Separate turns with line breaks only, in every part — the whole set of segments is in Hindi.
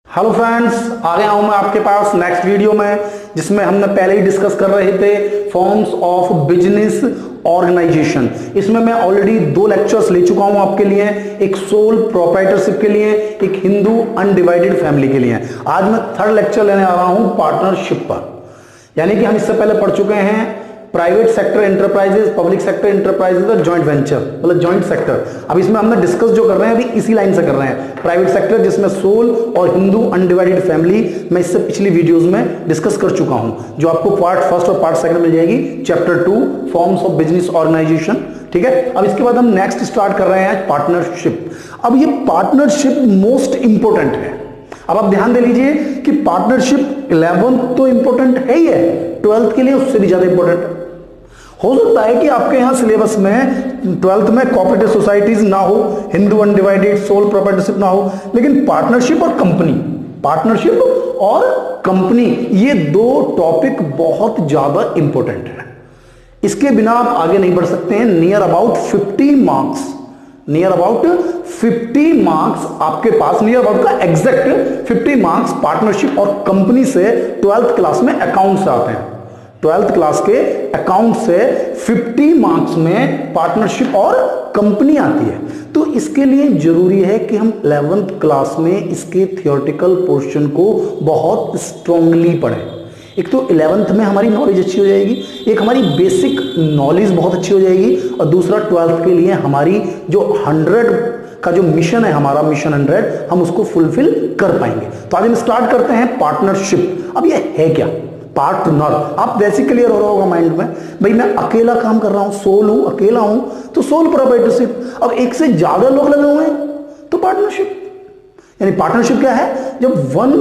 हेलो फ्रेंड्स, आ गया हूं मैं आपके पास नेक्स्ट वीडियो में, जिसमें हमने पहले ही डिस्कस कर रहे थे फॉर्म्स ऑफ बिजनेस ऑर्गेनाइजेशन। इसमें मैं ऑलरेडी 2 लेक्चर्स ले चुका हूं आपके लिए, एक सोल प्रोप्राइटरशिप के लिए, एक हिंदू अनडिवाइडेड फैमिली के लिए। आज मैं 3rd लेक्चर लेने आ रहा हूं पार्टनरशिप पर। यानी कि हम इससे पहले पढ़ चुके हैं private sector enterprises, public sector enterprises और जॉइंट वेंचर, मतलब जॉइंट सेक्टर। अब इसमें हमने डिस्कस जो कर रहे हैं अभी इसी लाइन से कर रहे हैं। प्राइवेट सेक्टर जिसमें सोल और हिंदू अनडिवाइडेड फैमिली मैं इससे पिछली वीडियोस में डिस्कस कर चुका हूं, जो आपको पार्ट 1 और पार्ट 2 मिल जाएगी, chapter 2 forms of business organisation. ठीक है, अब इसके बाद हम नेक्स्ट स्टार्ट कर रहे हैं पार्टनरशिप। अब ये पार्टनरशिप मोस्ट इंपोर्टेंट है। अब आप ध्यान दे लीजिए कि पार्टनरशिप 11th तो इंपॉर्टेंट है ही है, 12th के लिए उससे भी ज्यादा इंपॉर्टेंट है। हो सकता है कि आपके यहां सिलेबस में 12th में कोऑपरेटिव सोसाइटीज ना हो, हिंदू अनडिवाइडेड, सोल प्रोप्राइटरशिप ना हो, लेकिन पार्टनरशिप और कंपनी, पार्टनरशिप और कंपनी, ये 2 टॉपिक बहुत ज्यादा इंपॉर्टेंट है। इसके बिना आप आगे नहीं बढ़ सकते हैं। Near about 50 marks, near about 50 marks आपके पास, नियर अबाउट का एग्जैक्ट 50 मार्क्स पार्टनरशिप और कंपनी से 12th क्लास में अकाउंट से आते हैं। 12th क्लास के अकाउंट से 50 मार्क्स में पार्टनरशिप और कंपनी आती है। तो इसके लिए जरूरी है कि हम 11th क्लास में इसके थियोरेटिकल पोर्शन को बहुत स्ट्रांगली पढ़ें। एक तो 11th में हमारी नॉलेज अच्छी हो जाएगी, एक हमारी बेसिक नॉलेज बहुत अच्छी हो जाएगी, और दूसरा 12th के लिए हमारी जो 100 का जो मिशन है, हमारा मिशन 100, हम उसको फुलफिल कर पाएंगे। तो आज हम स्टार्ट करते हैं पार्टनरशिप। अब ये है क्या पार्टनर? आप वैसे क्लियर हो रहा होगा माइंड में, भाई मैं अकेला काम कर रहा हूं, सोल हूं, अकेला हूं, तो सोल प्रोप्राइटरशिप। अब एक से ज्यादा लोग लगे हुए हैं तो पार्टनरशिप। यानी पार्टनरशिप क्या है? जब 1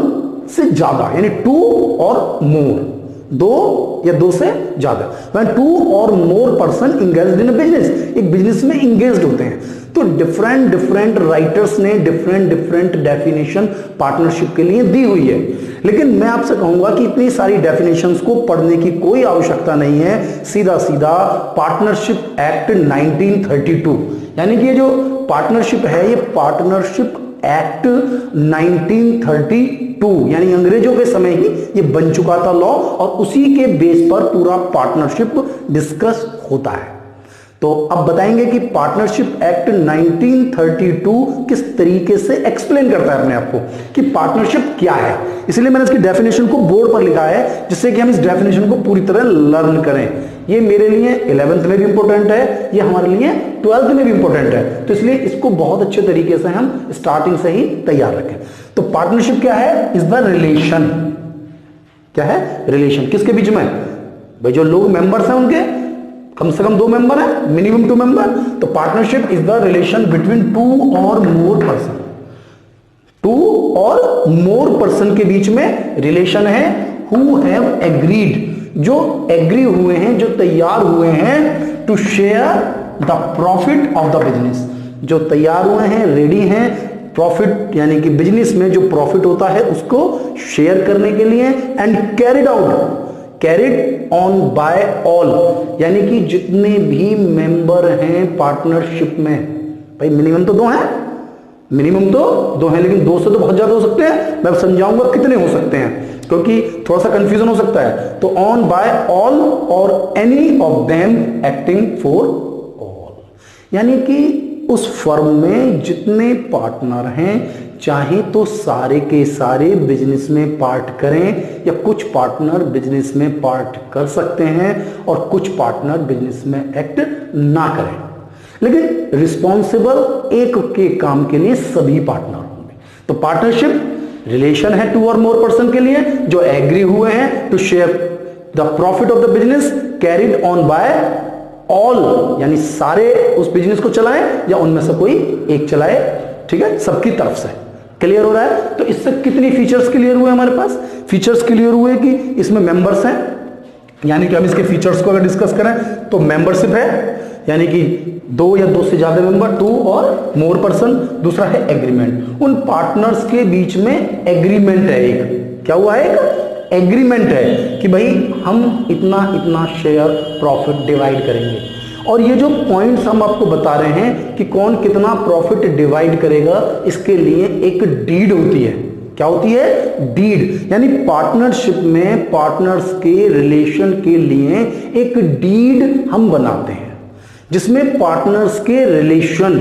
से ज्यादा, यानी 2 और मोर, 2 या 2 से ज्यादा, when 2 or more person engaged in a business, एक बिजनेस में इंगेज्ड होते हैं। तो डिफरेंट राइटर्स ने डिफरेंट डेफिनेशन पार्टनरशिप के लिए दी हुई है, लेकिन मैं आपसे कहूंगा कि इतनी सारी डेफिनेशंस को पढ़ने की कोई आवश्यकता नहीं है। सीधा सीधा पार्टनरशिप एक्ट 1932, यानी कि ये जो पार्टनरशिप है, ये पार्टनरशिप एक्ट 1932, यानी अंग्रेजों के समय ही ये बन चुका था लॉ, और उसी के बेस पर पूरा पार्टनरशिप डिस्कस होता है। तो अब बताएंगे कि पार्टनरशिप एक्ट 1932 किस तरीके से एक्सप्लेन करता है अपने आप को कि पार्टनरशिप क्या है। इसलिए मैंने इसकी डेफिनेशन को बोर्ड पर लिखा है, जिससे कि हम इस डेफिनेशन को पूरी तरह लर्न करें। ये मेरे लिए 11th में भी इंपॉर्टेंट है, ये हमारे लिए 12th में भी इंपॉर्टेंट है, तो इसलिए इसको बहुत अच्छे तरीके से हम स्टार्टिंग से ही तैयार रखें। तो पार्टनरशिप क्या है? Is the relation. क्या है? रिलेशन। किसके बीच में? भाई जो लोग मेंबर्स हैं उनके कम से कम 2 मेंबर है, मिनिमम 2 मेंबर। तो partnership is the relation between 2 और मोर पर्सन। 2 और मोर पर्सन के बीच में रिलेशन है। हु हैव एग्रीड, जो एग्री हुए हैं, जो तैयार हुए हैं to share the profit of the business, जो तैयार हुए हैं, रेडी हैं प्रॉफिट, यानी कि बिजनेस में जो प्रॉफिट होता है उसको शेयर करने के लिए, and carried out, carried on by all, यानी कि जितने भी मेंबर हैं पार्टनरशिप में। भाई मिनिमम तो 2 हैं, मिनिमम तो 2 हैं, लेकिन 2 से तो बहुत ज्यादा हो सकते हैं। मैं समझाऊंगा कितने हो सकते हैं, क्योंकि थोड़ा सा कंफ्यूजन हो सकता है। तो ऑन बाय ऑल और any of them acting for all, यानी कि उस फर्म में जितने पार्टनर हैं, चाहे तो सारे के सारे बिजनेस में पार्ट करें, या कुछ पार्टनर बिजनेस में पार्ट कर सकते हैं और कुछ पार्टनर बिजनेस में एक्ट ना करें, लेकिन रिस्पॉन्सिबल एक के काम के लिए सभी पार्टनर होंगे। तो पार्टनरशिप रिलेशन है 2 और मोर पर्सन के लिए, जो एग्री हुए हैं to share the profit of the business carried on by all, यानी सारे उस बिजनेस को चलाएं या उनमें से कोई एक चलाए। ठीक है, सबकी तरफ से। क्लियर हो रहा है? तो इससे कितनी फीचर्स क्लियर हुए हमारे पास? फीचर्स क्लियर हुए कि इसमें मेंबर्स हैं, यानी कि हम इसके फीचर्स को अगर डिस्कस करें तो मेंबरशिप है, यानी कि 2 या 2 से ज्यादा मेंबर, 2 और मोर पर्सन। दूसरा है एग्रीमेंट, उन पार्टनर्स के बीच में एग्रीमेंट है। एक क्या हुआ है? एक एग्रीमेंट है कि भाई हम इतना इतना शेयर प्रॉफिट डिवाइड करेंगे। और ये जो पॉइंट्स हम आपको बता रहे हैं कि कौन कितना प्रॉफिट डिवाइड करेगा, इसके लिए एक डीड होती है। क्या होती है? डीड। यानी पार्टनरशिप में पार्टनर्स के रिलेशन के लिए एक डीड हम बनाते हैं, जिसमें पार्टनर्स के रिलेशन,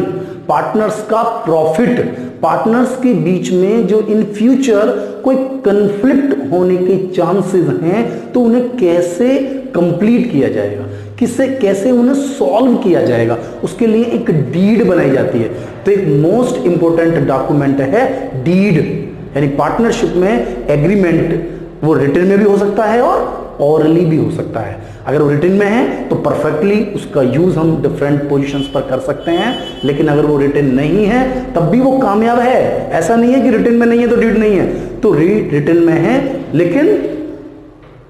पार्टनर्स का प्रॉफिट, पार्टनर्स के बीच में जो इन फ्यूचर कोई कंफ्लिक्ट होने के चांसेस हैं तो उन्हें कैसे कंप्लीट किया जाएगा, किससे कैसे उन्हें सॉल्व किया जाएगा, उसके लिए एक डीड बनाई जाती है। तो एक मोस्ट इंपॉर्टेंट डॉक्यूमेंट है डीड। यानी पार्टनरशिप में एग्रीमेंट वो रिटन में भी हो सकता है और ऑरली भी हो सकता है। अगर वो रिटन में है तो परफेक्टली उसका यूज हम डिफरेंट पोजीशंस पर कर सकते हैं, लेकिन अगर वो रिटन नहीं है तब भी वो कामयाब है। ऐसा नहीं है कि रिटन में नहीं है तो डीड नहीं है, तो रिटन में है, लेकिन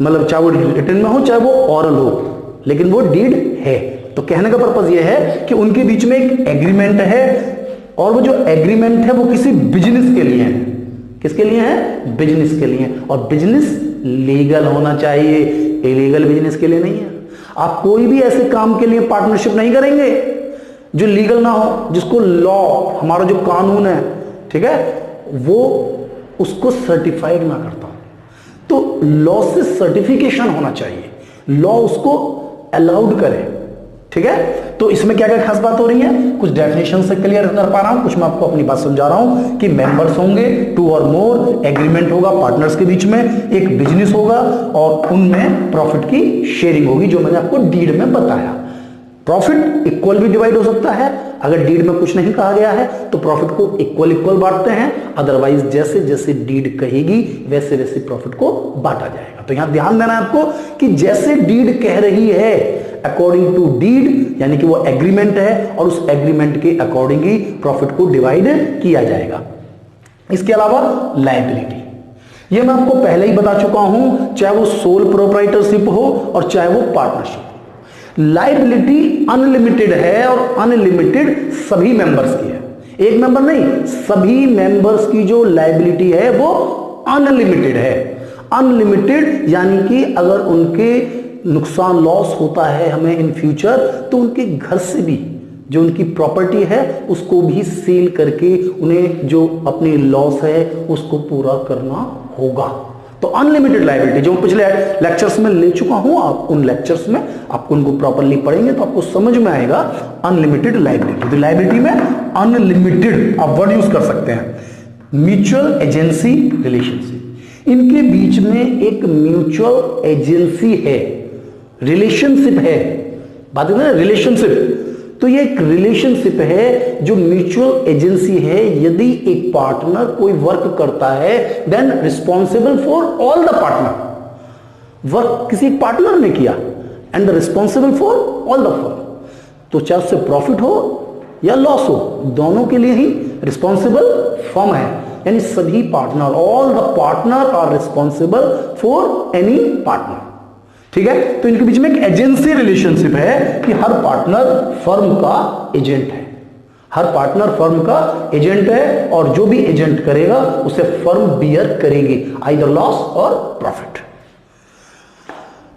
मतलब चाहे वो रिटन में हो चाहे वो ऑरल हो, लेकिन वो डीड है। तो कहने का पर्पज ये है कि उनके बीच में एक एग्रीमेंट है और वो जो एग्रीमेंट है वो किसी बिजनेस के लिए है। किसके लिए है? बिजनेस के लिए। और बिजनेस लीगल होना चाहिए, इलीगल बिजनेस के लिए नहीं है। आप कोई भी ऐसे काम के लिए पार्टनरशिप नहीं करेंगे जो लीगल ना हो, जिसको लॉ, हमारा जो कानून है, ठीक है, वो उसको सर्टिफाइड ना करता हो। तो लॉ से सर्टिफिकेशन होना चाहिए, लॉ उसको अलाउड करे, ठीक है। तो इसमें क्या क्या खास बात हो रही है, कुछ डेफिनेशन से क्लियर कर पा रहा हूं, कुछ मैं आपको अपनी बात समझा रहा हूं कि मेंबर्स होंगे, 2 और मोर, एग्रीमेंट होगा पार्टनर्स के बीच में, एक बिजनेस होगा और उनमें प्रॉफिट की शेयरिंग होगी, जो मैंने आपको डीड में बताया। प्रॉफिट इक्वल भी डिवाइड हो सकता है, अगर डीड में कुछ नहीं कहा गया है तो प्रॉफिट को इक्वल इक्वल बांटते हैं, अदरवाइज जैसे जैसे डीड कहेगी वैसे वैसे प्रॉफिट को बांटा जाएगा। तो यहां ध्यान देना है आपको कि जैसे डीड कह रही है, अकॉर्डिंग टू डीड, यानी कि वो एग्रीमेंट है और उस एग्रीमेंट के अकॉर्डिंग ही प्रॉफिट को डिवाइड किया जाएगा। इसके अलावा लायबिलिटी, ये मैं आपको पहले ही बता चुका हूं, चाहे वो सोल प्रोप्राइटरशिप हो और चाहे वो पार्टनरशिप। लायबिलिटी अनलिमिटेड है और अनलिमिटेड सभी मेंबर्स की है, एक मेंबर नहीं, सभी मेंबर्स की जो लायबिलिटी है वो अनलिमिटेड है। अनलिमिटेड यानी कि अगर उनके नुकसान, लॉस होता है हमें इन फ्यूचर, तो उनके घर से भी जो उनकी प्रॉपर्टी है उसको भी सेल करके उन्हें जो अपनी लॉस है उसको पूरा करना होगा। तो अनलिमिटेड लायबिलिटी जो पिछले लेक्चर्स में ले चुका हूं, आप उन लेक्चर्स में आपको उनको प्रॉपर्ली पढ़ेंगे तो आपको समझ में आएगा अनलिमिटेड लायबिलिटी। तो लायबिलिटी में अनलिमिटेड आप वर्ड यूज कर सकते हैं। म्यूचुअल एजेंसी रिलेशनशिप, इनके बीच में एक म्यूचुअल एजेंसी है, रिलेशनशिप है, बात है ना रिलेशनशिप। तो ये एक रिलेशनशिप है जो म्यूचुअल एजेंसी है। यदि एक पार्टनर कोई वर्क करता है then responsible for all the partner, work किसी पार्टनर ने किया and the responsible for all the firm. तो चाहे उससे प्रॉफिट हो या लॉस हो, दोनों के लिए ही रिस्पॉन्सिबल फर्म है। यानी सभी partner, all the partner are responsible for any partner, ठीक है। तो इनके बीच में एक एजेंसी रिलेशनशिप है कि हर पार्टनर फर्म का एजेंट है, हर पार्टनर फर्म का एजेंट है और जो भी एजेंट करेगा उसे फर्म बियर करेगी, आइदर लॉस और profit.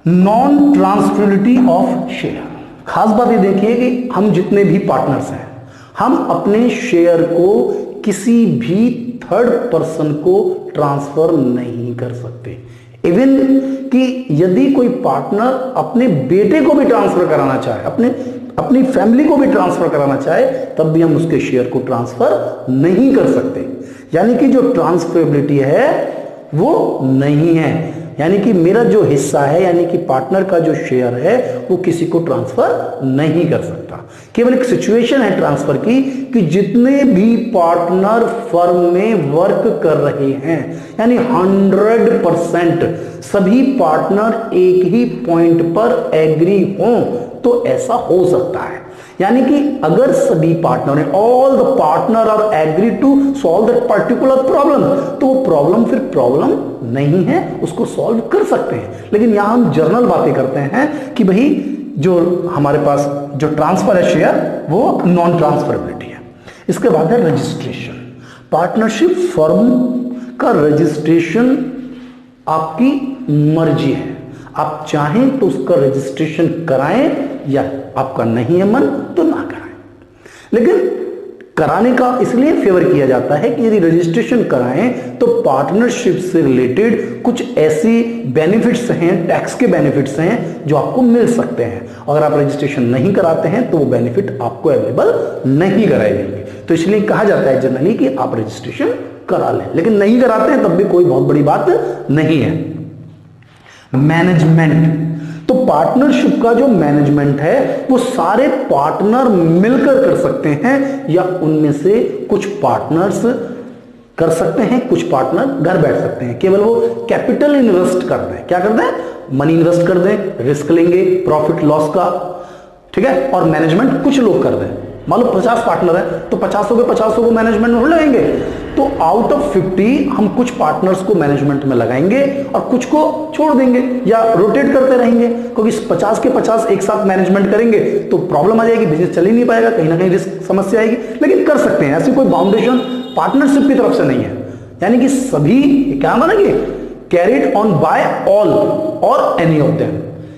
Non transferability of share, खास बात ये देखिए कि हम जितने भी पार्टनर्स हैं, हम अपने शेयर को किसी भी थर्ड पर्सन को ट्रांसफर नहीं कर सकते। इवन कि यदि कोई पार्टनर अपने बेटे को भी ट्रांसफर कराना चाहे, अपनी फैमिली को भी ट्रांसफर कराना चाहे, तब भी हम उसके शेयर को ट्रांसफर नहीं कर सकते। यानी कि जो ट्रांसफरेबिलिटी है वो नहीं है, यानी कि मेरा जो हिस्सा है, यानी कि पार्टनर का जो शेयर है वो किसी को ट्रांसफर नहीं कर सकता। केवल एक सिचुएशन है ट्रांसफर की कि जितने भी पार्टनर फर्म में वर्क कर रहे हैं, यानी 100% सभी पार्टनर एक ही पॉइंट पर एग्री हों तो ऐसा हो सकता है। यानी कि अगर सभी partner, all the partner are agree to solve that particular problem, तो वो प्रॉब्लम फिर प्रॉब्लम नहीं है, उसको सॉल्व कर सकते हैं। लेकिन यहां हम जनरल बातें करते हैं कि भाई जो हमारे पास जो ट्रांसफर है शेयर वो नॉन ट्रांसफरेबिलिटी है। इसके बाद है रजिस्ट्रेशन। पार्टनरशिप फर्म का रजिस्ट्रेशन आपकी मर्जी है, आप चाहें तो उसका रजिस्ट्रेशन कराएं या आपका नहीं है मन तो ना कराएं। लेकिन कराने का इसलिए फेवर किया जाता है कि यदि रजिस्ट्रेशन कराएं तो पार्टनरशिप से रिलेटेड कुछ ऐसी बेनिफिट्स हैं, टैक्स के बेनिफिट्स हैं जो आपको मिल सकते हैं। अगर आप रजिस्ट्रेशन नहीं कराते हैं तो वो बेनिफिट आपको अवेलेबल नहीं कराए जाएंगे। तो इसलिए कहा जाता है जनरली कि आप रजिस्ट्रेशन करा लें, लेकिन नहीं कराते हैं तब भी कोई बहुत बड़ी बात नहीं है। मैनेजमेंट, तो पार्टनरशिप का जो मैनेजमेंट है वो सारे पार्टनर मिलकर कर सकते हैं या उनमें से कुछ पार्टनर्स कर सकते हैं, कुछ पार्टनर घर बैठ सकते हैं। केवल वो कैपिटल इन्वेस्ट कर दें, क्या कर दें, मनी इन्वेस्ट कर दें, रिस्क लेंगे प्रॉफिट लॉस का, ठीक है, और मैनेजमेंट कुछ लोग कर दें। मान लो 50 पार्टनर है तो 50 को मैनेजमेंट में लगाएंगे, तो आउट ऑफ 50 हम कुछ पार्टनर्स को मैनेजमेंट में लगाएंगे और कुछ को छोड़ देंगे या रोटेट करते रहेंगे, क्योंकि 50 के 50 एक साथ मैनेजमेंट करेंगे तो प्रॉब्लम आ जाएगी, बिजनेस चल ही नहीं पाएगा, कहीं ना कहीं रिस्क समस्या आएगी। लेकिन कर सकते हैं, ऐसी कोई बाउंडेशन पार्टनरशिप की तरफ से नहीं है, यानी कि सभी क्या मानेंगे, कैरिड ऑन बाय ऑल और एनी ऑफ देम,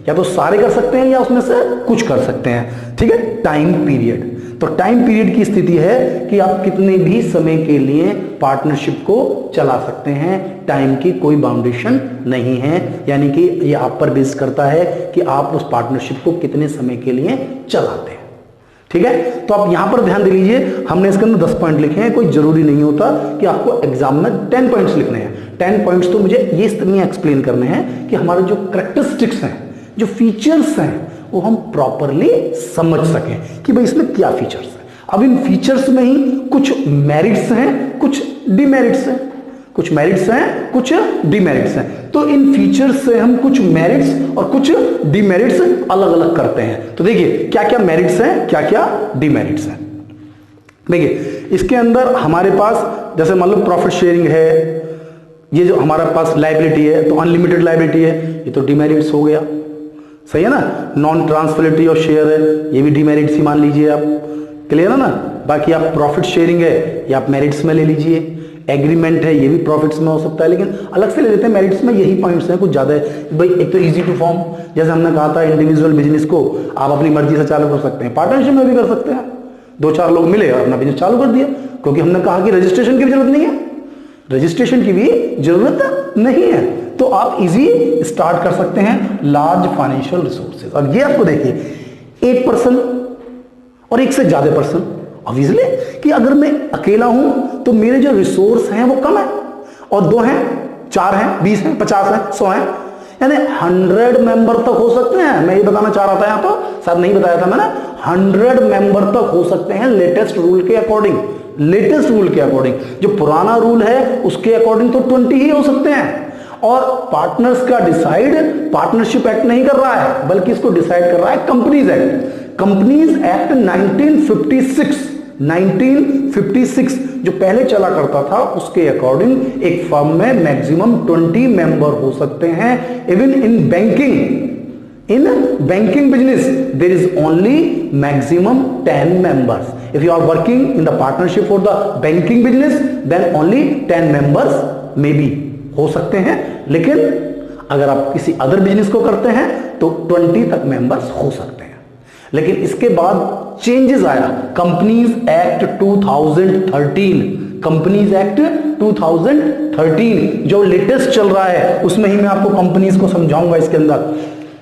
या तो सारे कर सकते हैं या उसमें से कुछ कर सकते हैं, ठीक है। टाइम पीरियड, तो टाइम पीरियड की स्थिति है कि आप कितने भी समय के लिए पार्टनरशिप को चला सकते हैं, टाइम की कोई बाउंडेशन नहीं है, यानी कि ये आप पर बेस करता है कि आप उस पार्टनरशिप को कितने समय के लिए चलाते हैं, ठीक है। तो आप यहां पर ध्यान दे लीजिए, हमने इसके अंदर 10 पॉइंट लिखे हैं, कोई जरूरी नहीं होता कि आपको एग्जाम में 10 पॉइंट्स लिखने हैं। 10 पॉइंट्स तो मुझे ये इसलिए एक्सप्लेन करने हैं कि हमारे जो कैरेक्टरिस्टिक्स हैं, जो फीचर्स हैं, वो हम प्रॉपरली समझ सकें कि भाई इसमें क्या फीचर्स हैं। अब इन फीचर्स में ही कुछ मेरिट्स हैं, कुछ डिमेरिट्स हैं, कुछ मेरिट्स हैं, कुछ डिमेरिट्स हैं। तो इन फीचर्स से हम कुछ मेरिट्स और कुछ डिमेरिट्स अलग अलग करते हैं। तो देखिए क्या क्या मेरिट्स हैं, क्या क्या डिमेरिट्स हैं। देखिए इसके अंदर हमारे पास जैसे मान लो प्रॉफिट शेयरिंग है, ये जो हमारे पास लायबिलिटी है तो अनलिमिटेड लायबिलिटी है, ये तो डिमेरिट्स हो गया, सही है ना। नॉन ट्रांसफरेबिलिटी ऑफ शेयर है, ये भी डिमेरिट्स ही मान लीजिए आप, क्लियर है ना। बाकी आप प्रॉफिट शेयरिंग है, ये आप मेरिट्स में ले लीजिए। एग्रीमेंट है, ये भी प्रॉफिट्स में हो सकता है, लेकिन अलग से ले लेते हैं मेरिट्स में, यही पॉइंट्स हैं, कुछ ज्यादा है भाई। एक तो इजी टू फॉर्म, जैसे हमने कहा था इंडिविजुअल बिजनेस को आप अपनी मर्जी से चालू कर सकते हैं, पार्टनरशिप में भी कर सकते हैं। 2-4 लोग मिले और अपना बिजनेस चालू कर दिया, क्योंकि हमने कहा कि रजिस्ट्रेशन की भी जरूरत नहीं है, रजिस्ट्रेशन की भी जरूरत नहीं है, तो आप इजी स्टार्ट कर सकते हैं लार्ज फाइनेंशियल रिसोर्सेज। अब ये आपको देखिए 1 पर्सन और एक से ज्यादा पर्सन, ऑब्वियसली कि अगर मैं अकेला हूं तो मेरे जो रिसोर्स हैं वो कम है, और 2 हैं, 4 हैं, 20 हैं, 50 हैं, 100 हैं, यानी 100 मेंबर तक हो सकते हैं। मैं ये बताना चाह रहा था यहां पर, शायद नहीं बताया था मैंने, 100 मेंबर तक हो सकते हैं लेटेस्ट रूल के अकॉर्डिंग। लेटेस्ट रूल के अकॉर्डिंग, जो पुराना रूल है उसके अकॉर्डिंग तो 20 ही हो सकते हैं। और पार्टनर्स का डिसाइड पार्टनरशिप एक्ट नहीं कर रहा है, बल्कि इसको डिसाइड कर रहा है कंपनीज एक्ट। कंपनीज एक्ट 1956 जो पहले चला करता था, उसके अकॉर्डिंग एक फर्म में मैक्सिमम 20 मेंबर हो सकते हैं। Even in banking business there is only maximum 10 members. If you are working in the partnership for the banking business, then only 10 members maybe हो सकते हैं, लेकिन अगर आप किसी अदर बिजनेस को करते हैं तो 20 तक मेंबर्स हो सकते हैं। लेकिन इसके बाद चेंजेस आया, कंपनीज एक्ट 2013, कंपनीज एक्ट 2013 जो लेटेस्ट चल रहा है, उसमें ही मैं आपको कंपनीज को समझाऊंगा इसके अंदर।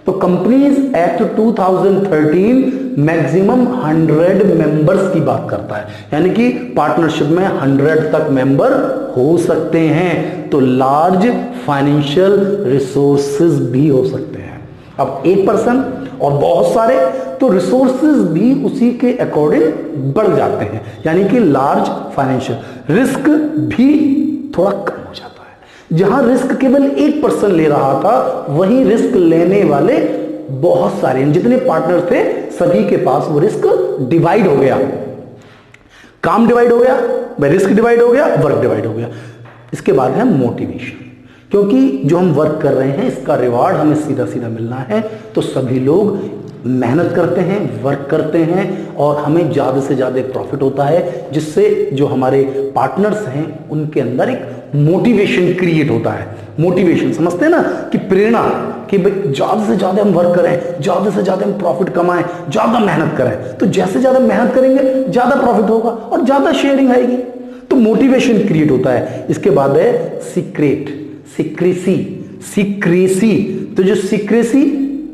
तो कंपनीज एक्ट 2013 मैक्सिमम 100 मेंबर्स की बात करता है, यानी कि पार्टनरशिप में 100 तक मेंबर हो सकते हैं। तो लार्ज फाइनेंशियल रिसोर्सेज भी हो सकते हैं। अब 1 पर्सन और बहुत सारे, तो रिसोर्सेज भी उसी के अकॉर्डिंग बढ़ जाते हैं, यानी कि लार्ज फाइनेंशियल रिस्क भी थोड़ा कम हो जाता है। जहां रिस्क केवल 1 पर्सन ले रहा था, वहीं रिस्क लेने वाले बहुत सारे, जितने पार्टनर थे सभी के पास वो रिस्क डिवाइड हो गया, काम डिवाइड हो गया, रिस्क डिवाइड हो गया, वर्क डिवाइड हो गया। इसके बाद है मोटिवेशन, क्योंकि जो हम वर्क कर रहे हैं इसका रिवार्ड हमें सीधा सीधा मिलना है, तो सभी लोग मेहनत करते हैं, वर्क करते हैं, और हमें ज़्यादा से ज़्यादा प्रॉफिट होता है, जिससे जो हमारे पार्टनर्स हैं उनके अंदर एक मोटिवेशन क्रिएट होता है। मोटिवेशन समझते हैं ना, कि प्रेरणा, कि भाई ज्यादा से ज्यादा हम वर्क करें, ज्यादा से ज्यादा हम प्रॉफिट कमाएं, ज्यादा मेहनत करें। तो जैसे ज्यादा मेहनत करेंगे ज्यादा प्रॉफिट होगा और ज्यादा शेयरिंग आएगी, तो मोटिवेशन क्रिएट होता है। इसके बाद है सीक्रेट, सीक्रेसी, सीक्रेसी। तो जो सीक्रेसी,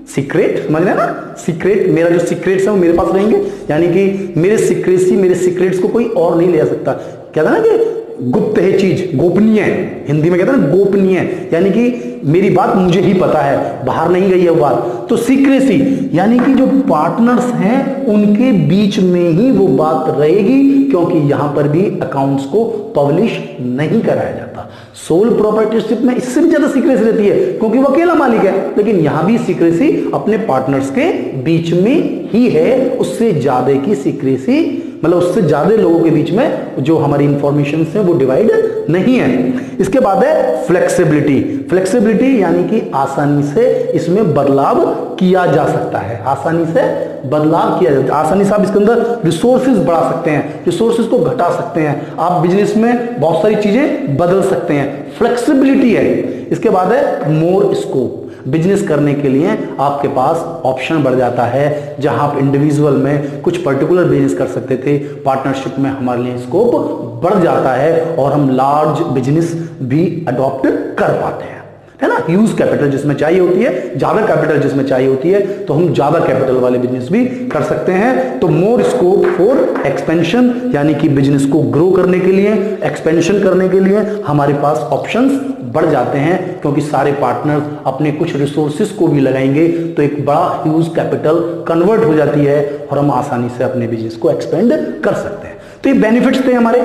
सीक्रेट समझ रहे हैं ना, सीक्रेट, मेरा जो सीक्रेट्स है वो मेरे पास रहेंगे, यानी कि मेरे सीक्रेसी, मेरे सीक्रेट्स को कोई और नहीं ले जा सकता। कहता है ना कि गुप्त है चीज, गोपनीय है, हिंदी में कहते हैं ना गोपनीय, यानी कि मेरी बात मुझे ही पता है, बाहर नहीं गई है वो बात। तो सीक्रेसी यानी कि जो पार्टनर्स हैं उनके बीच में ही वो बात रहेगी, क्योंकि यहां पर भी अकाउंट्स को पब्लिश नहीं कराया जाता। सोल प्रॉपर्टीशिप में इससे भी ज्यादा सीक्रेसी रहती है, क्योंकि वो अकेला मालिक है, लेकिन यहां भी सीक्रेसी अपने पार्टनर्स के बीच में ही है। उससे ज्यादा की सीक्रेसी, मतलब उससे ज्यादा लोगों के बीच में जो हमारी इंफॉर्मेशन है वो डिवाइड नहीं है। इसके बाद है फ्लेक्सिबिलिटी। फ्लेक्सिबिलिटी यानी कि आसानी से इसमें बदलाव किया जा सकता है, आसानी से बदलाव किया जाता है, आसानी से आप इसके अंदर रिसोर्सेज बढ़ा सकते हैं, रिसोर्सेज को घटा सकते हैं, आप बिजनेस में बहुत सारी चीजें बदल सकते हैं, फ्लेक्सिबिलिटी है। इसके बाद है मोर स्कोप। बिजनेस करने के लिए आपके पास ऑप्शन बढ़ जाता है, जहां आप इंडिविजुअल में कुछ पर्टिकुलर बिजनेस कर सकते थे, पार्टनरशिप में हमारे लिए स्कोप बढ़ जाता है और हम लार्ज बिजनेस भी अडॉप्ट कर पाते हैं, है ना। ह्यूज कैपिटल जिसमें चाहिए होती है, ज्यादा कैपिटल जिसमें चाहिए होती है, तो हम ज्यादा कैपिटल वाले बिजनेस भी कर सकते हैं। तो मोर स्कोप फॉर एक्सपेंशन, यानी कि बिजनेस को ग्रो करने के लिए, एक्सपेंशन करने के लिए हमारे पास ऑप्शंस बढ़ जाते हैं, क्योंकि सारे पार्टनर अपने कुछ रिसोर्सेज को भी लगाएंगे, तो एक बड़ा ह्यूज कैपिटल कन्वर्ट हो जाती है और हम आसानी से अपने बिजनेस को एक्सपेंड कर सकते हैं। तो ये बेनिफिट्स थे हमारे।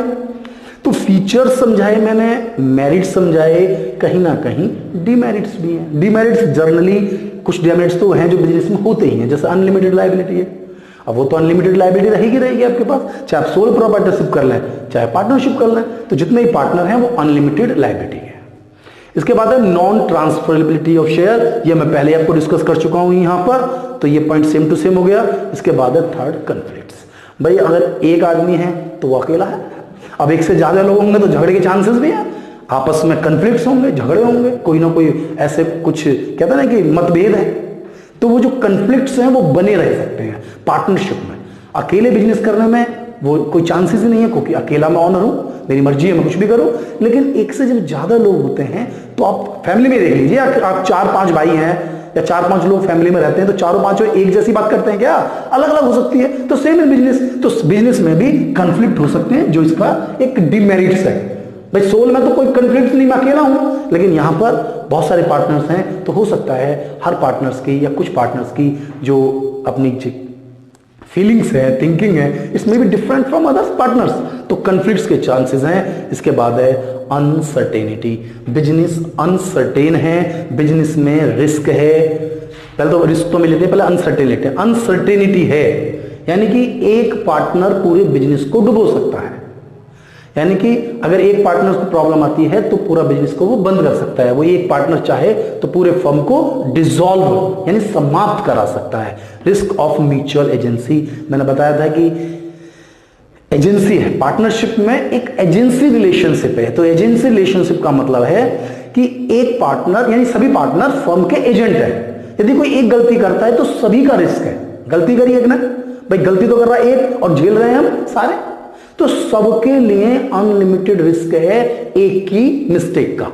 तो फीचर्स समझाए मैंने, मेरिट्स समझाए, कहीं ना कहीं डिमेरिट्स भी हैं। डिमेरिट्स जनरली कुछ डिमेरिट्स तो हैं जो बिजनेस में होते ही हैं, जैसे अनलिमिटेड लायबिलिटी है। अब वो तो अनलिमिटेड लायबिलिटी रहेगी आपके पास, चाहे आप सोल प्रॉपर्टरशिप कर लें चाहे पार्टनरशिप कर लें, तो जितने ही पार्टनर हैं वो अनलिमिटेड लायबिलिटी है। इसके बाद है नॉन ट्रांसफरेबिलिटी ऑफ शेयर, ये मैं पहले आपको डिस्कस कर चुका हूं यहां पर, तो ये पॉइंट सेम टू सेम हो गया। इसके बाद है थर्ड कॉन्फ्लिक्ट्स। भाई अगर एक आदमी है तो वो अकेला है, अब एक से ज्यादा लोग होंगे तो झगड़े के चांसेस भी हैं, आपस में कॉन्फ्लिक्ट्स होंगे, झगड़े होंगे, कोई ना कोई ऐसे कुछ कहते हैं ना कि मतभेद है, तो वो जो कॉन्फ्लिक्ट्स हैं वो बने रह सकते हैं पार्टनरशिप में। अकेले बिजनेस करने में वो कोई चांसेस ही नहीं है, क्योंकि अकेला मैं ऑनर हूं, मेरी मर्जी है, मैं कुछ भी करूं। लेकिन एक से जब ज्यादा लोग होते हैं, तो आप फैमिली में देख लीजिए, आप 4-5 भाई हैं या 4-5 लोग फैमिली में रहते हैं, तो चारों पांचों एक जैसी बात करते हैं क्या? अलग अलग हो सकती है। तो सेम इन बिजनेस, तो बिजनेस में भी कॉन्फ्लिक्ट हो सकते हैं, जो इसका एक डिमेरिट्स है। भाई सोल में तो कोई कॉन्फ्लिक्ट नहीं, मैं अकेला हूं, लेकिन यहां पर बहुत सारे पार्टनर्स हैं, तो हो सकता है हर पार्टनर्स की या कुछ पार्टनर्स की जो अपनी फीलिंग्स है, थिंकिंग है, इसमें भी डिफरेंट फ्रॉम अदर्स पार्टनर्स, तो कॉन्फ्लिक्ट्स के चांसेस हैं। इसके बाद है अनसर्टेनिटी। बिजनेस अनसर्टेन है, बिजनेस में रिस्क है। पहले तो रिस्क तो मिल लेते हैं, पहले अनसर्टेनिटी। अनसर्टेनिटी है यानी कि एक पार्टनर पूरे बिजनेस को डुबो सकता है, यानी कि अगर एक पार्टनर को प्रॉब्लम आती है तो पूरा बिजनेस को वो बंद कर सकता है। वो एक पार्टनर चाहे तो पूरे फर्म को डिसॉल्व यानी समाप्त करा सकता है। रिस्क ऑफ म्यूचुअल एजेंसी, मैंने बताया था कि एजेंसी है, पार्टनरशिप में एक एजेंसी रिलेशनशिप है। तो एजेंसी रिलेशनशिप का मतलब है कि एक पार्टनर यानी सभी पार्टनर फर्म के एजेंट है। यदि कोई एक गलती करता है तो सभी का रिस्क है। गलती करी एक ने, भाई गलती तो कर रहा है एक और झेल रहे हैं हम सारे, तो सबके लिए अनलिमिटेड रिस्क है एक की मिस्टेक का।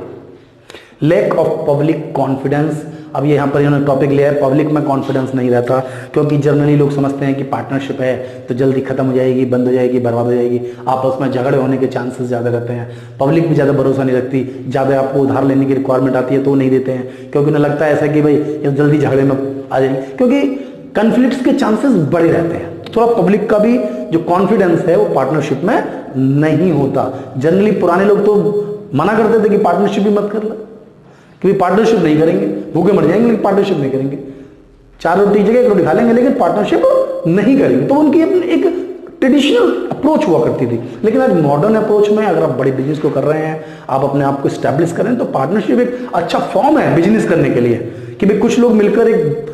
लैक ऑफ पब्लिक कॉन्फिडेंस, अब यहां पर इन्होंने टॉपिक लिया है, पब्लिक में कॉन्फिडेंस नहीं रहता, क्योंकि जनरली लोग समझते हैं कि पार्टनरशिप है तो जल्दी खत्म हो जाएगी, बंद हो जाएगी, बर्बाद हो जाएगी, आपस में झगड़े होने के चांसेस ज्यादा रहते हैं। पब्लिक भी ज्यादा भरोसा नहीं रखती, ज्यादा आपको उधार लेने की रिक्वायरमेंट आती है तो नहीं देते हैं, क्योंकि उन्हें लगता है ऐसा कि भाई ये जल्दी झगड़े में आ जाएंगे, क्योंकि कॉन्फ्लिक्ट्स के चांसेस बड़े रहते हैं। थोड़ा पब्लिक का भी जो कॉन्फिडेंस है वो पार्टनरशिप में नहीं होता। जनरली पुराने लोग तो मना करते थे कि पार्टनरशिप भी मत कर ले, क्योंकि पार्टनरशिप नहीं करेंगे, भूखे मर जाएंगे, लेकिन पार्टनरशिप नहीं करेंगे। 4 रोटी की जगह 1 रोटी खा लेंगे, लेकिन पार्टनरशिप नहीं करेंगे। तो उनकी एक ट्रेडिशनल अप्रोच हुआ करती थी। लेकिन आज मॉडर्न अप्रोच में अगर आप बड़े बिजनेस को कर रहे हैं, आप अपने आप को स्टैब्लिश करें, तो पार्टनरशिप एक अच्छा फॉर्म है बिजनेस करने के लिए, कि भाई कुछ लोग मिलकर एक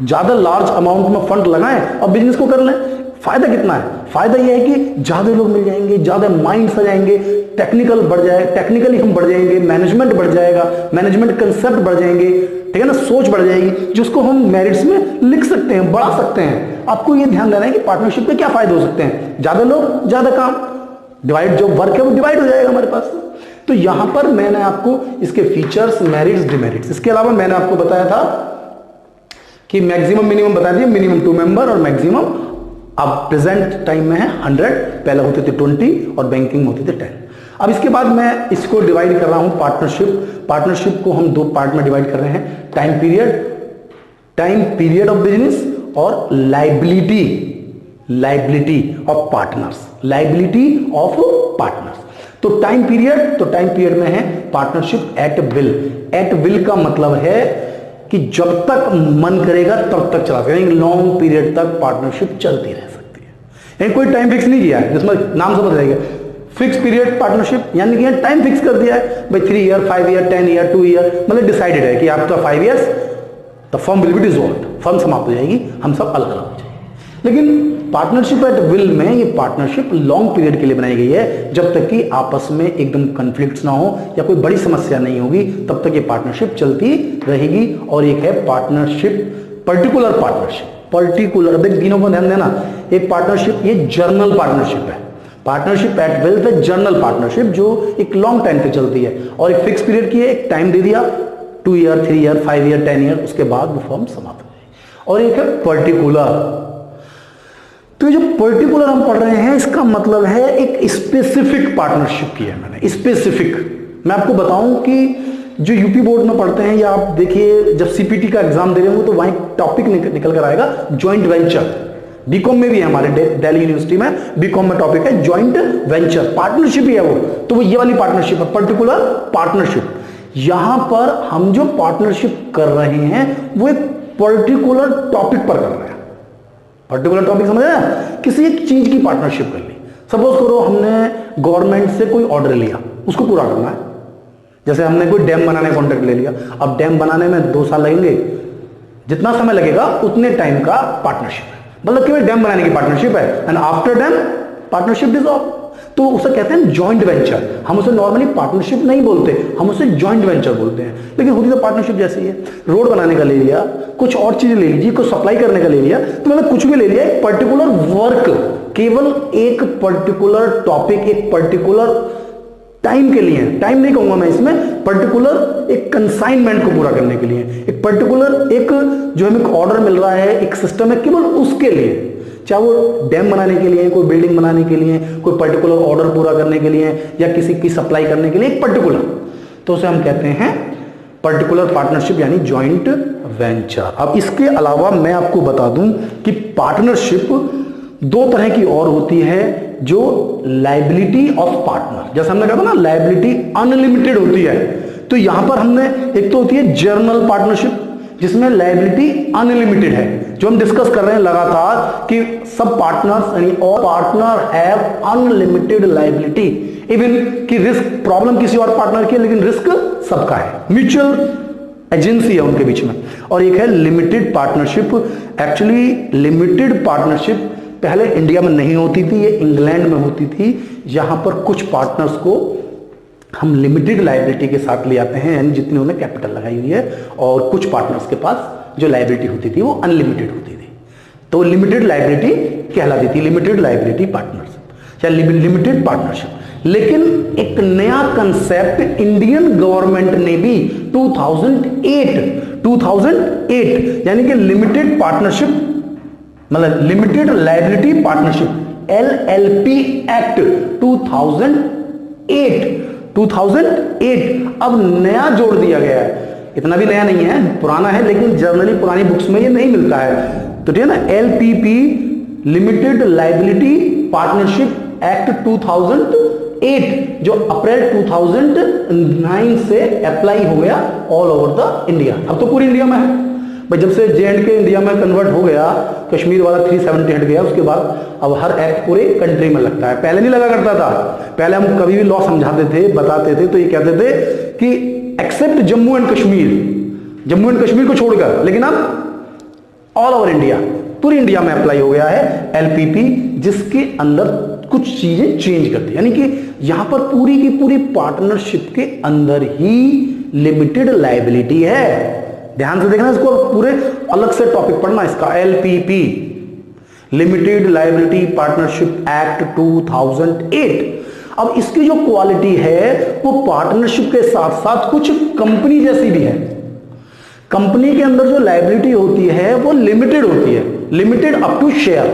ज्यादा लार्ज अमाउंट में फंड लगाएं और बिजनेस को कर लें। फायदा कितना है? फायदा यह है कि ज्यादा लोग मिल जाएंगे, ज्यादा माइंड्स आ जाएंगे, टेक्निकल बढ़ जाए, टेक्निकली हम बढ़ जाएंगे, मैनेजमेंट बढ़ जाएगा, मैनेजमेंट कंसेप्ट बढ़ जाएंगे, ठीक है ना, सोच बढ़ जाएगी, जिसको हम मेरिट्स में लिख सकते हैं, बढ़ा सकते हैं। आपको ये ध्यान देना है कि पार्टनरशिप में क्या फायदे हो सकते हैं? ज्यादा लोग, ज्यादा काम, डिवाइड, जो वर्क है वो डिवाइड हो जाएगा हमारे पास। तो यहां पर मैंने आपको इसके फीचर्स, मेरिट्स, डिमेरिट्स, इसके अलावा मैंने आपको बताया था कि मैक्सिमम मिनिमम बता दिया, मिनिमम 2 मेंबर और मैक्सिमम अब प्रेजेंट टाइम में है 100, पहले होते थे 20 और बैंकिंग में होते थे 10। अब इसके बाद मैं इसको डिवाइड कर रहा हूं पार्टनरशिप को हम 2 पार्ट में डिवाइड कर रहे हैं, टाइम पीरियड ऑफ बिजनेस और लाइबिलिटी ऑफ पार्टनर्स। तो टाइम पीरियड में है पार्टनरशिप एट विल का मतलब है कि जब तक मन करेगा तब तक चला सकते हैं, लॉन्ग पीरियड तक पार्टनरशिप चलती रह सकती है, यानी कोई टाइम फिक्स नहीं किया है, जिसमें नाम समझ जाएगा फिक्स पीरियड पार्टनरशिप, यानी कि टाइम फिक्स कर दिया है भाई 3 ईयर, 5 ईयर, 10 ईयर, 2 ईयर, मतलब डिसाइडेड है कि आपका 5 years the firm will be dissolved, firm समाप्त हो जाएगी, हम सब अलग अलग हो जाएंगे। लेकिन पार्टनरशिप एट विल में ये पार्टनरशिप लॉन्ग पीरियड के लिए बनाई गई है, जब तक कि आपस में एकदम कॉन्फ्लिक्ट्स ना हो या कोई बड़ी समस्या नहीं होगी, तब तक ये पार्टनरशिप चलती रहेगी। और एक है पार्टनरशिप, पर्टिकुलर, देख तीनों को ध्यान देना, एक पार्टनरशिप ये जर्नल पार्टनरशिप है, पार्टनरशिप एट विल है जर्नल पार्टनरशिप जो एक लॉन्ग टाइम पे चलती है, और एक फिक्स पीरियड की है, एक टाइम दे दिया 2 ईयर, 3 ईयर, 5 ईयर, 10 ईयर, उसके बाद वो फर्म समाप्त हो जाएगी। और एक है पर्टिकुलर। तो जो पर्टिकुलर हम पढ़ रहे हैं इसका मतलब है एक स्पेसिफिक पार्टनरशिप की है मैंने, स्पेसिफिक। मैं आपको बताऊं कि जो यूपी बोर्ड में पढ़ते हैं, या आप देखिए जब सीपीटी का एग्जाम दे रहे हो तो वहां एक टॉपिक निकल कर आएगा ज्वाइंट वेंचर, बीकॉम में भी है, हमारे दिल्ली यूनिवर्सिटी में बीकॉम में टॉपिक है ज्वाइंट वेंचर, पार्टनरशिप ही है वो, तो वो ये वाली पार्टनरशिप है, पर्टिकुलर पार्टनरशिप। यहां पर हम जो पार्टनरशिप कर रहे हैं वो एक पर्टिकुलर टॉपिक पर कर रहे हैं, पर्टिकुलर टॉपिक समझ रहे हैं, किसी एक चीज की पार्टनरशिप कर ली। सपोज करो हमने गवर्नमेंट से कोई ऑर्डर लिया, उसको पूरा करना है, जैसे हमने कोई डैम बनाने का कॉन्ट्रैक्ट ले लिया, अब डैम बनाने में 2 साल लगेंगे, जितना समय लगेगा उतने टाइम का पार्टनरशिप है, मतलब केवल डैम बनाने की पार्टनरशिप है, and after dam partnership dissolve, तो उसे कहते हैं जॉइंट वेंचर। हम उसे नॉर्मली पार्टनरशिप नहीं बोलते, हम उसे जॉइंट वेंचर बोलते हैं, लेकिन होती तो पार्टनरशिप जैसी है। रोड बनाने का ले लिया, कुछ और चीजें ले लीजिए, कुछ सप्लाई करने का ले लिया, तो मैंने कुछ भी ले लिया, एक पर्टिकुलर वर्क, केवल एक पर्टिकुलर टॉपिक, एक पर्टिकुलर टाइम के लिए, टाइम नहीं कहूंगा मैं इसमें, पर्टिकुलर एक कंसाइनमेंट को पूरा करने के लिए, एक पर्टिकुलर एक जो हमें ऑर्डर मिल रहा है, एक सिस्टम है, केवल उसके लिए, चाहे वो डैम बनाने के लिए, कोई बिल्डिंग बनाने के लिए, कोई पर्टिकुलर ऑर्डर पूरा करने के लिए, या किसी की सप्लाई करने के लिए, एक पर्टिकुलर, तो उसे हम कहते हैं पर्टिकुलर पार्टनरशिप यानी जॉइंट वेंचर। अब इसके अलावा मैं आपको बता दूं कि पार्टनरशिप 2 तरह की और होती है, जो लायबिलिटी ऑफ पार्टनर, जैसे हमने कहा था ना लायबिलिटी अनलिमिटेड होती है, तो यहां पर हमने एक तो होती है जर्नल पार्टनरशिप जिसमें लायबिलिटी अनलिमिटेड है, जो हम डिस्कस कर रहे हैं लगातार कि सब पार्टनर्स यानी all partner have unlimited liability, even कि रिस्क प्रॉब्लम किसी और पार्टनर की है लेकिन रिस्क सबका है, म्यूचुअल एजेंसी है उनके बीच में। और एक है limited partnership. Actually limited partnership पहले इंडिया में नहीं होती थी, ये इंग्लैंड में होती थी, जहां पर कुछ पार्टनर्स को हम लिमिटेड लायबिलिटी के साथ ले आते हैं, यानी जितनी उन्होंने कैपिटल लगाई हुई है, और कुछ पार्टनर्स के पास जो लायबिलिटी होती थी वो अनलिमिटेड होती थी, तो लिमिटेड लायबिलिटी कहलाती थी, लिमिटेड लायबिलिटी पार्टनरशिप या लिमिटेड पार्टनरशिप। लेकिन एक नया कंसेप्ट इंडियन गवर्नमेंट ने भी 2008 यानी कि लिमिटेड पार्टनरशिप मतलब limited liability partnership LLP act 2008 अब नया जोड़ दिया गया है, इतना भी नया नहीं है, पुराना है, लेकिन जनरली पुरानी बुक्स में ये नहीं मिलता है, तो ठीक है ना, LPP limited liability partnership act 2008 जो अप्रैल 2009 से अप्लाई हो गया ऑल ओवर द इंडिया। अब तो पूरी इंडिया में है भाई, जब से J&K इंडिया में कन्वर्ट हो गया, कश्मीर वाला 370 हट गया, उसके बाद अब हर एक्ट पूरे कंट्री में लगता है, पहले नहीं लगा करता था। पहले हम कभी भी लॉ समझाते थे, बताते थे तो ये कहते थे कि एक्सेप्ट जम्मू एंड कश्मीर को छोड़कर, लेकिन अब ऑल ओवर इंडिया पूरी इंडिया में अप्लाई हो गया है एलपीपी, जिसके अंदर कुछ चीजें चेंज करती है, यानी कि यहां पर पूरी की पूरी पार्टनरशिप के अंदर ही लिमिटेड लायबिलिटी है। ध्यान से देखना, इसको पूरे अलग से टॉपिक पढ़ना इसका। LPP, limited liability partnership act 2008। अब इसकी जो क्वालिटी है वो पार्टनरशिप के साथ साथ कुछ कंपनी जैसी भी है। कंपनी के अंदर जो लायबिलिटी होती है वो लिमिटेड होती है, लिमिटेड अप टू शेयर,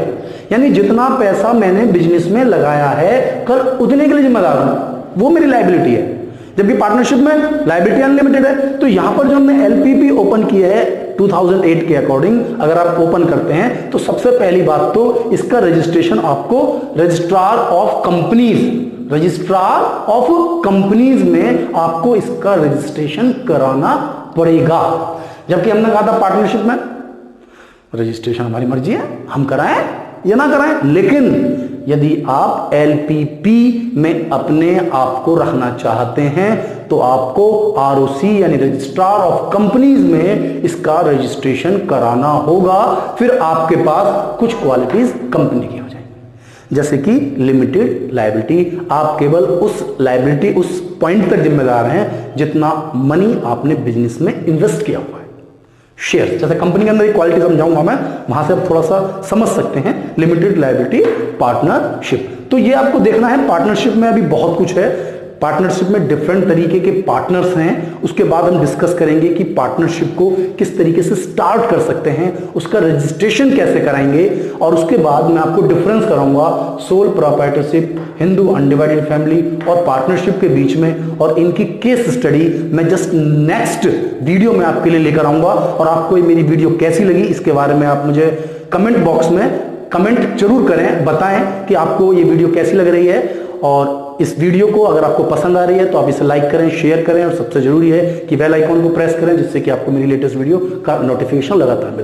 यानी जितना पैसा मैंने बिजनेस में लगाया है कल उतने के लिए जिम्मेदार हूं, वो मेरी लायबिलिटी है। जबकि पार्टनरशिप में लायबिलिटी अनलिमिटेड है। तो यहां पर जो हमने एलपीपी ओपन किया है 2008 के अकॉर्डिंग, अगर आप ओपन करते हैं तो सबसे पहली बात तो इसका रजिस्ट्रेशन आपको रजिस्ट्रार ऑफ कंपनीज में आपको इसका रजिस्ट्रेशन कराना पड़ेगा। जबकि हमने कहा था पार्टनरशिप में रजिस्ट्रेशन हमारी मर्जी है, हम कराएं या ना कराएं, लेकिन यदि आप एलपीपी में अपने आप को रखना चाहते हैं तो आपको आरओसी यानी रजिस्ट्रार ऑफ कंपनीज में इसका रजिस्ट्रेशन कराना होगा। फिर आपके पास कुछ क्वालिटीज कंपनी की हो जाएगी, जैसे कि लिमिटेड लायबिलिटी। आप केवल उस लायबिलिटी, उस पॉइंट तक जिम्मेदार हैं जितना मनी आपने बिजनेस में इन्वेस्ट किया हुआ है। शेयर, जैसे कंपनी के अंदर एक क्वालिटी समझाऊंगा मैं, वहां से आप थोड़ा सा समझ सकते हैं लिमिटेड लायबिलिटी पार्टनरशिप। तो ये आपको देखना है। पार्टनरशिप में अभी बहुत कुछ है। पार्टनरशिप में डिफरेंट तरीके के पार्टनर्स हैं। उसके बाद हम डिस्कस करेंगे कि पार्टनरशिप को किस तरीके से स्टार्ट कर सकते हैं, उसका रजिस्ट्रेशन कैसे कराएंगे, और उसके बाद मैं आपको डिफरेंस कराऊंगा sole proprietorship, Hindu undivided family और पार्टनरशिप के बीच में, और इनकी केस स्टडी मैं जस्ट नेक्स्ट वीडियो में आपके लिए लेकर आऊंगा। और आपको ये मेरी वीडियो कैसी लगी इसके बारे में आप मुझे कमेंट बॉक्स में कमेंट जरूर करें, बताएं कि आपको ये वीडियो कैसी लग रही है। और इस वीडियो को अगर आपको पसंद आ रही है तो आप इसे लाइक करें, शेयर करें, और सबसे जरूरी है कि बेल आइकॉन को प्रेस करें, जिससे कि आपको मेरी लेटेस्ट वीडियो का नोटिफिकेशन लगातार मिले।